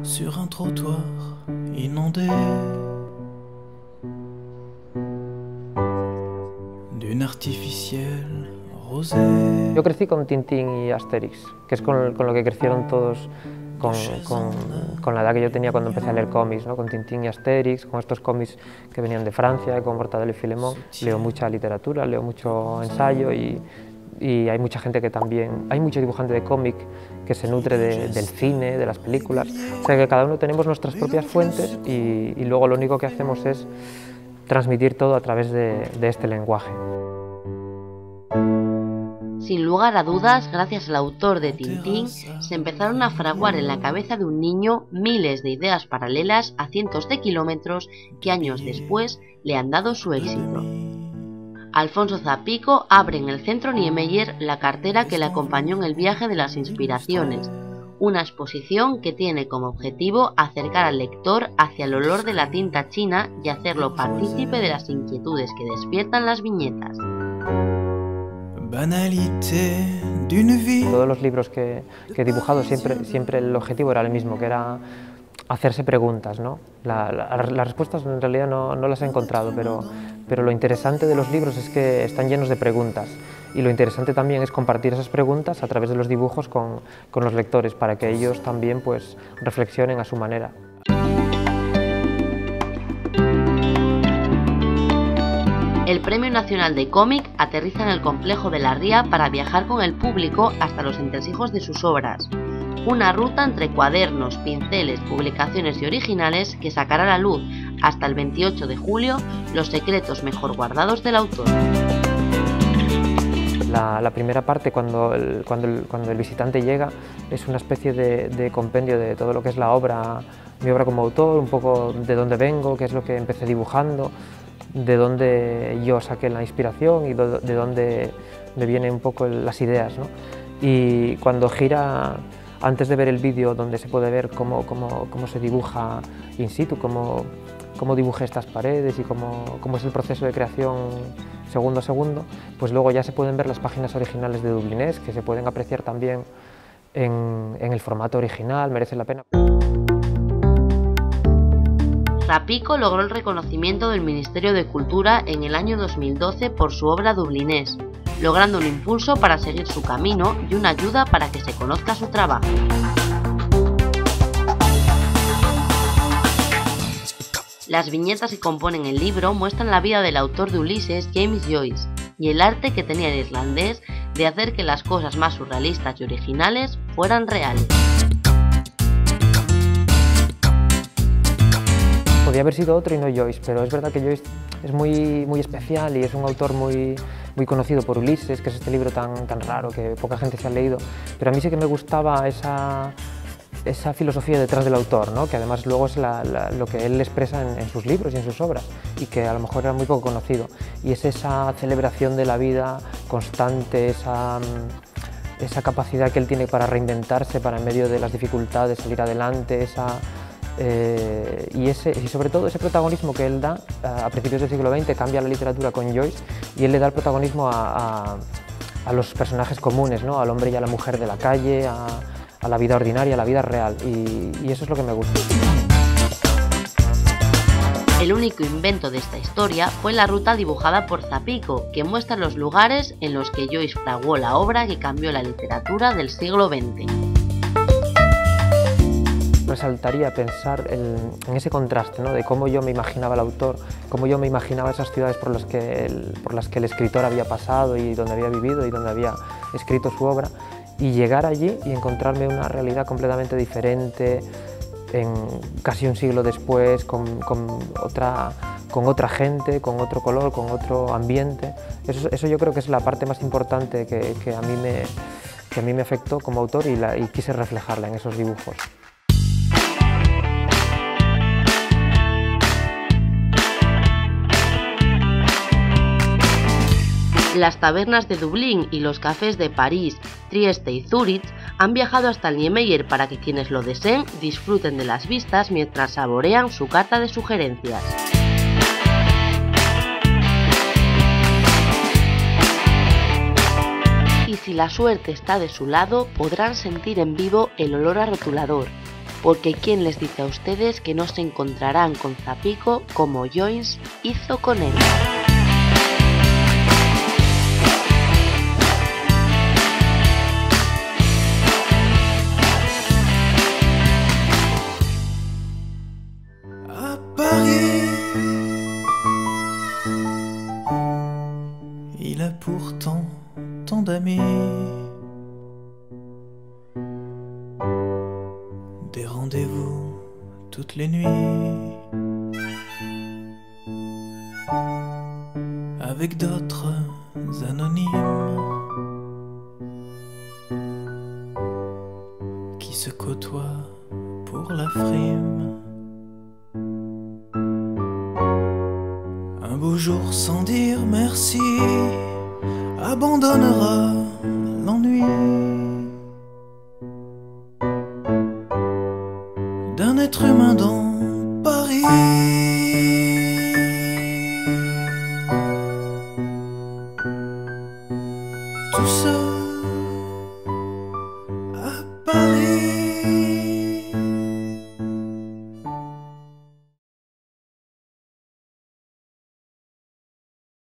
sur un trottoir inondé d'une artificielle rosée. Yo crecí con Tintín y Asterix, que es con lo que crecieron todos con la edad que yo tenía cuando empecé a leer cómics, ¿no? Con Tintín y Asterix, con estos cómics que venían de Francia, con Mortadelo y Filemón. Leo mucha literatura, leo mucho ensayo y hay mucha gente que también, hay mucho dibujante de cómic que se nutre del cine, de las películas. O sea que cada uno tenemos nuestras propias fuentes y luego lo único que hacemos es transmitir todo a través de este lenguaje. Sin lugar a dudas, gracias al autor de Tintín, se empezaron a fraguar en la cabeza de un niño miles de ideas paralelas a cientos de kilómetros que años después le han dado su éxito. Alfonso Zapico abre en el Centro Niemeyer la cartera que le acompañó en el viaje de las inspiraciones, una exposición que tiene como objetivo acercar al lector hacia el olor de la tinta china y hacerlo partícipe de las inquietudes que despiertan las viñetas. Todos los libros que he dibujado siempre el objetivo era el mismo, que era hacerse preguntas, ¿no? Las respuestas en realidad no las he encontrado, pero lo interesante de los libros es que están llenos de preguntas y lo interesante también es compartir esas preguntas a través de los dibujos con los lectores para que ellos también pues, reflexionen a su manera. El Premio Nacional de Cómic aterriza en el complejo de la Ría para viajar con el público hasta los entresijos de sus obras. Una ruta entre cuadernos, pinceles, publicaciones y originales que sacará a la luz, hasta el 28 de julio, los secretos mejor guardados del autor. La primera parte, cuando el visitante llega, es una especie de compendio de todo lo que es la obra, mi obra como autor, un poco de dónde vengo, qué es lo que empecé dibujando, de dónde yo saqué la inspiración y de dónde me vienen un poco las ideas, ¿no? Y cuando gira, antes de ver el vídeo donde se puede ver cómo se dibuja in situ, cómo dibujé estas paredes y cómo es el proceso de creación segundo a segundo, pues luego ya se pueden ver las páginas originales de Dublinés, que se pueden apreciar también en el formato original, merece la pena. Zapico logró el reconocimiento del Ministerio de Cultura en el año 2012 por su obra Dublinés, logrando un impulso para seguir su camino y una ayuda para que se conozca su trabajo. Las viñetas que componen el libro muestran la vida del autor de Ulises, James Joyce, y el arte que tenía el irlandés de hacer que las cosas más surrealistas y originales fueran reales. Podría haber sido otro y no Joyce, pero es verdad que Joyce es muy especial y es un autor muy conocido por Ulises, que es este libro tan raro que poca gente se ha leído, pero a mí sí que me gustaba esa filosofía detrás del autor, ¿no? Que además luego es lo que él expresa en sus libros y en sus obras y que a lo mejor era muy poco conocido, y es esa celebración de la vida constante, esa capacidad que él tiene para reinventarse, para en medio de las dificultades salir adelante, y sobre todo ese protagonismo que él da a principios del siglo XX, cambia la literatura con Joyce y él le da el protagonismo a los personajes comunes, ¿no? Al hombre y a la mujer de la calle, a la vida ordinaria, a la vida real, y eso es lo que me gusta. El único invento de esta historia fue la ruta dibujada por Zapico, que muestra los lugares en los que Joyce fraguó la obra que cambió la literatura del siglo XX. Resaltaría pensar en ese contraste, ¿no? De cómo yo me imaginaba el autor, cómo yo me imaginaba esas ciudades por las que el escritor había pasado y donde había vivido y donde había escrito su obra, y llegar allí y encontrarme una realidad completamente diferente, casi un siglo después, con otra gente, con otro color, con otro ambiente. Eso yo creo que es la parte más importante que a mí me afectó como autor y quise reflejarla en esos dibujos. Las tabernas de Dublín y los cafés de París, Trieste y Zúrich han viajado hasta el Niemeyer para que quienes lo deseen disfruten de las vistas mientras saborean su carta de sugerencias. Y si la suerte está de su lado, podrán sentir en vivo el olor a rotulador, porque ¿quién les dice a ustedes que no se encontrarán con Zapico como Joins hizo con él? À Paris, il a pourtant tant d'amis, des rendez-vous toutes les nuits, avec d'autres anonymes qui se côtoient pour la frime. Un beau jour sans dire merci abandonnera l'ennui d'un être humain dans Paris. Tout seul